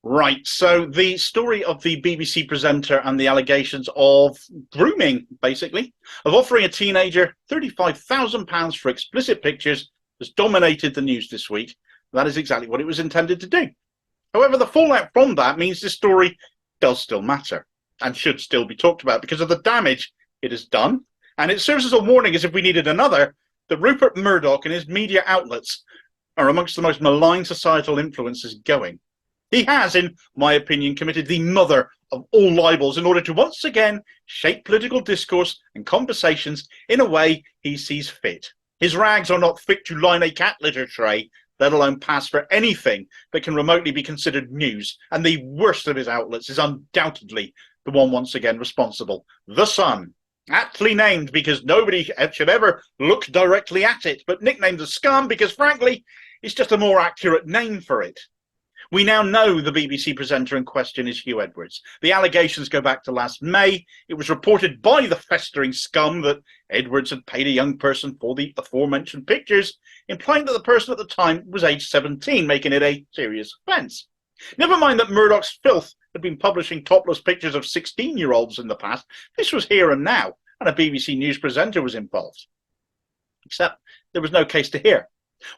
Right, so the story of the BBC presenter and the allegations of grooming, basically, of offering a teenager £35,000 for explicit pictures has dominated the news this week. That is exactly what it was intended to do. However, the fallout from that means this story does still matter and should still be talked about because of the damage it has done. And it serves as a warning, as if we needed another, that Rupert Murdoch and his media outlets are amongst the most malign societal influences going. He has, in my opinion, committed the mother of all libels in order to once again shape political discourse and conversations in a way he sees fit. His rags are not fit to line a cat litter tray, let alone pass for anything that can remotely be considered news, and the worst of his outlets is undoubtedly the one once again responsible, The Sun. Aptly named because nobody should ever look directly at it, but nicknamed the Scum because, frankly, it's just a more accurate name for it. We now know the BBC presenter in question is Huw Edwards. The allegations go back to last May. It was reported by the festering scum that Edwards had paid a young person for the aforementioned pictures, implying that the person at the time was aged 17, making it a serious offence. Never mind that Murdoch's filth had been publishing topless pictures of 16-year-olds in the past. This was here and now, and a BBC News presenter was involved. Except there was no case to hear.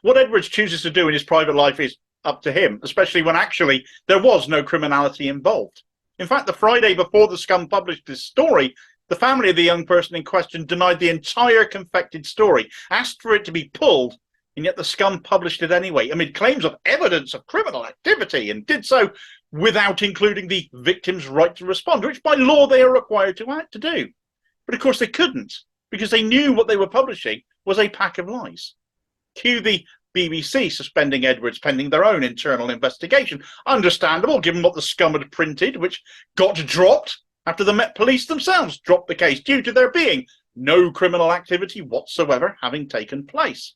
What Edwards chooses to do in his private life is up to him, especially when actually there was no criminality involved. In fact, the Friday before the Scum published this story, the family of the young person in question denied the entire confected story, asked for it to be pulled, and yet the Scum published it anyway, amid claims of evidence of criminal activity, and did so without including the victim's right to respond, which by law they are required to do. But of course they couldn't, because they knew what they were publishing was a pack of lies. Cue the BBC suspending Edwards pending their own internal investigation. Understandable, given what the Scum had printed, which got dropped after the Met Police themselves dropped the case due to there being no criminal activity whatsoever having taken place.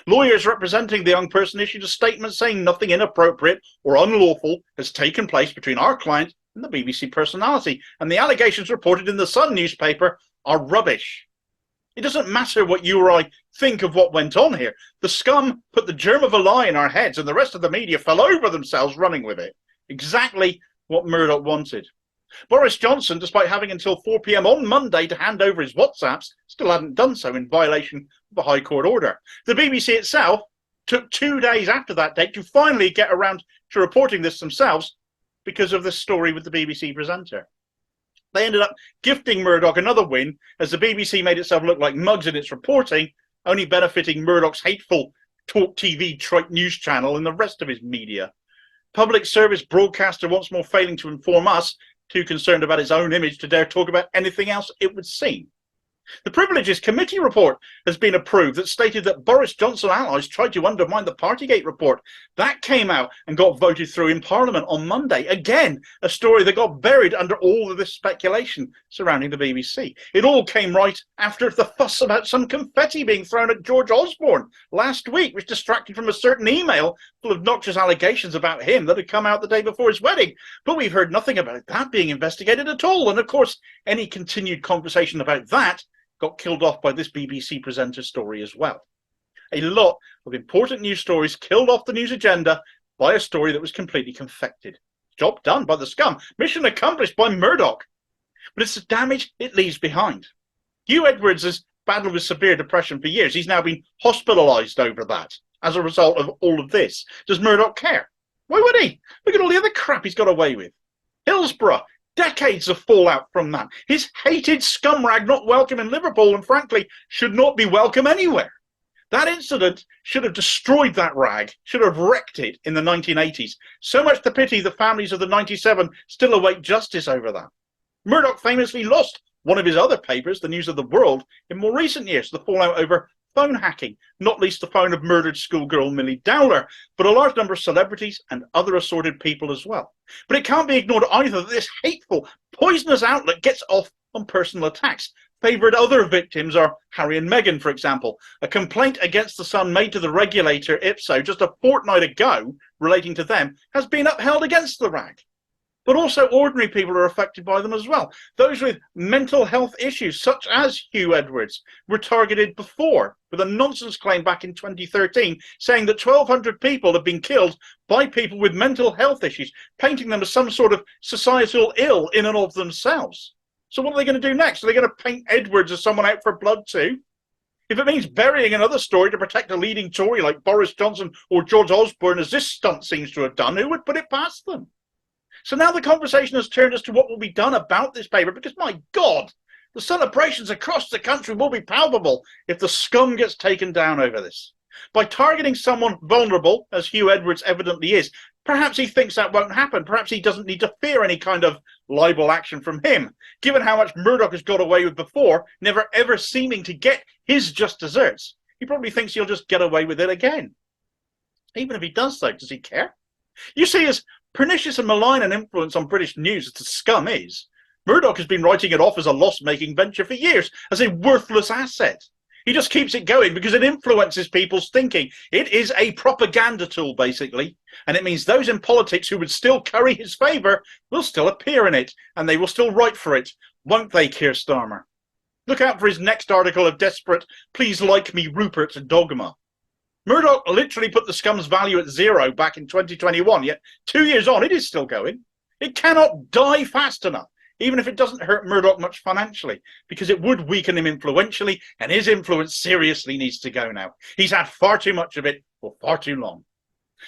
Lawyers representing the young person issued a statement saying nothing inappropriate or unlawful has taken place between our client and the BBC personality, and the allegations reported in the Sun newspaper are rubbish. It doesn't matter what you or I think of what went on here. The Scum put the germ of a lie in our heads, and the rest of the media fell over themselves running with it. Exactly what Murdoch wanted. Boris Johnson, despite having until 4 p.m. on Monday to hand over his WhatsApps, still hadn't done so in violation of a High Court order. The BBC itself took 2 days after that date to finally get around to reporting this themselves because of the story with the BBC presenter. They ended up gifting Murdoch another win as the BBC made itself look like mugs in its reporting, only benefiting Murdoch's hateful Talk TV trite news channel and the rest of his media. Public service broadcaster once more failing to inform us, too concerned about its own image to dare talk about anything else it would seem. The Privileges Committee report has been approved that stated that Boris Johnson allies tried to undermine the Partygate report. That came out and got voted through in Parliament on Monday. Again, a story that got buried under all of this speculation surrounding the BBC. It all came right after the fuss about some confetti being thrown at George Osborne last week, which distracted from a certain email full of noxious allegations about him that had come out the day before his wedding. But we've heard nothing about that being investigated at all. And of course, any continued conversation about that got killed off by this BBC presenter story as well. A lot of important news stories killed off the news agenda by a story that was completely confected. Job done by the Scum. Mission accomplished by Murdoch. But it's the damage it leaves behind. Huw Edwards has battled with severe depression for years. He's now been hospitalised over that as a result of all of this. Does Murdoch care? Why would he? Look at all the other crap he's got away with. Hillsborough. Decades of fallout from that. His hated scum rag not welcome in Liverpool and frankly should not be welcome anywhere. That incident should have destroyed that rag, should have wrecked it in the 1980s. So much to pity the families of the 97 still await justice over that. Murdoch famously lost one of his other papers, the News of the World, in more recent years, the fallout over phone hacking, not least the phone of murdered schoolgirl Millie Dowler, but a large number of celebrities and other assorted people as well. But it can't be ignored either that this hateful, poisonous outlet gets off on personal attacks. Favoured other victims are Harry and Meghan, for example. A complaint against the Sun made to the regulator Ipso just a fortnight ago relating to them has been upheld against the rag. But also ordinary people are affected by them as well. Those with mental health issues, such as Huw Edwards, were targeted before with a nonsense claim back in 2013 saying that 1,200 people have been killed by people with mental health issues, painting them as some sort of societal ill in and of themselves. So what are they going to do next? Are they going to paint Edwards as someone out for blood too? If it means burying another story to protect a leading Tory like Boris Johnson or George Osborne, as this stunt seems to have done, who would put it past them? So now the conversation has turned as to what will be done about this paper, because, my God, the celebrations across the country will be palpable if the scum gets taken down over this. By targeting someone vulnerable, as Huw Edwards evidently is, perhaps he thinks that won't happen. Perhaps he doesn't need to fear any kind of libel action from him, given how much Murdoch has got away with before, never ever seeming to get his just desserts. He probably thinks he'll just get away with it again. Even if he does, though, does he care? You see, as pernicious and malign an influence on British news as the scum is, Murdoch has been writing it off as a loss-making venture for years, as a worthless asset. He just keeps it going because it influences people's thinking. It is a propaganda tool, basically, and it means those in politics who would still curry his favour will still appear in it, and they will still write for it, won't they, Keir Starmer? Look out for his next article of desperate, please like me, Rupert dogma. Murdoch literally put the scum's value at 0 back in 2021, yet 2 years on, it is still going. It cannot die fast enough, even if it doesn't hurt Murdoch much financially, because it would weaken him influentially, and his influence seriously needs to go now. He's had far too much of it for far too long.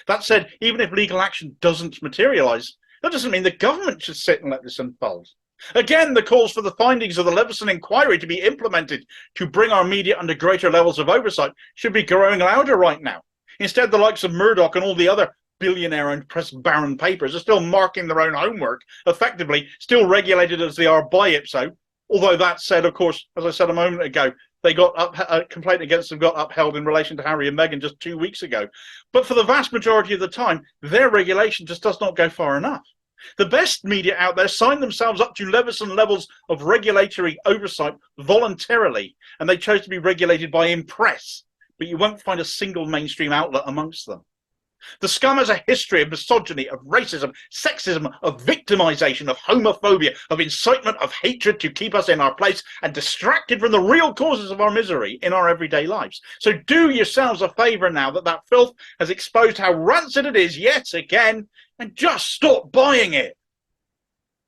That said, even if legal action doesn't materialise, that doesn't mean the government should sit and let this unfold. Again, the calls for the findings of the Leveson inquiry to be implemented to bring our media under greater levels of oversight should be growing louder right now. Instead, the likes of Murdoch and all the other billionaire and press baron papers are still marking their own homework, effectively still regulated as they are by Ipso. Although that said, of course, as I said a moment ago, they got a complaint against them got upheld in relation to Harry and Meghan just 2 weeks ago. But for the vast majority of the time, their regulation just does not go far enough. The best media out there signed themselves up to Leveson levels of regulatory oversight voluntarily, and they chose to be regulated by Impress, but you won't find a single mainstream outlet amongst them. The scum has a history of misogyny, of racism, sexism, of victimization, of homophobia, of incitement, of hatred to keep us in our place and distracted from the real causes of our misery in our everyday lives. So do yourselves a favour now that filth has exposed how rancid it is yet again, and just stop buying it.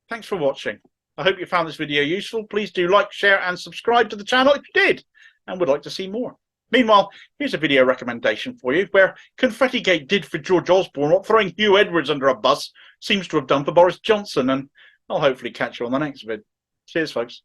Thanks for watching. I hope you found this video useful. Please do like, share and subscribe to the channel if you did and would like to see more. Meanwhile, here's a video recommendation for you where Confettigate did for George Osborne what throwing Huw Edwards under a bus seems to have done for Boris Johnson, and I'll hopefully catch you on the next vid. Cheers, folks.